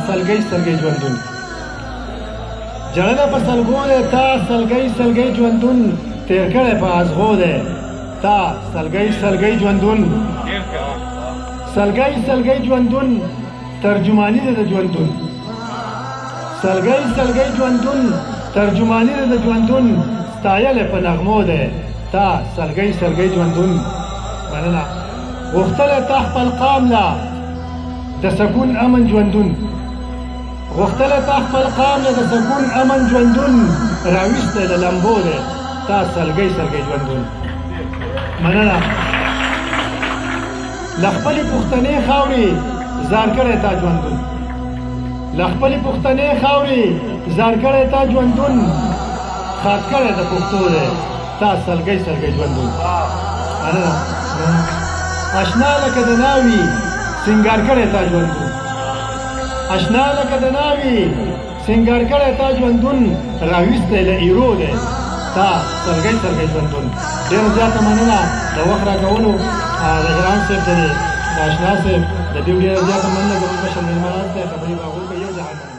سلګۍ سلګۍ ژوندون جړنه په سلګو دی تا سلګۍ سلګۍ ژوندون تیر کړی په ازغو دی تا سلګۍ سلګۍ ژوندون سلګۍ سلګۍ ژوندون ترجمانی دی د ژوندون سلګۍ سلګۍ ژوندون ترجمانی دی د ژوندون ستایل په نغمو دی تا سلګۍ سلګۍ ژوندون مننه غوښتلی تا خپل قام لا د سکون امن ژوندون غوښتلی تا خپل قام له د سکون امن ژوندون راویستی د لمبو دی تا سلګۍ سلګۍ ژوندون مننه له خپلې پښتنې خاورې زار کړی تا ژوندون له خپلې پښتنې خاورې زار کړی تا ژوندون خاط کړی د پښتو دی تا سلګۍ سلګۍ ژوندون مننه اشنا لکه د ناوي سنگار کړی تا ژوندون اشنا لکه د ناوي سنگار کړی تا ژوندون راویستی له ایرو دی تا سلګۍ سلګۍ ژوندون ډېره زیاته مننه د وخت راکولو د ګران صاحب د اشنا صاحب د دې ډېره زیاته مننه زموږ مشر مېلمه ناست دی خبرې به هغوی کوي یو ځای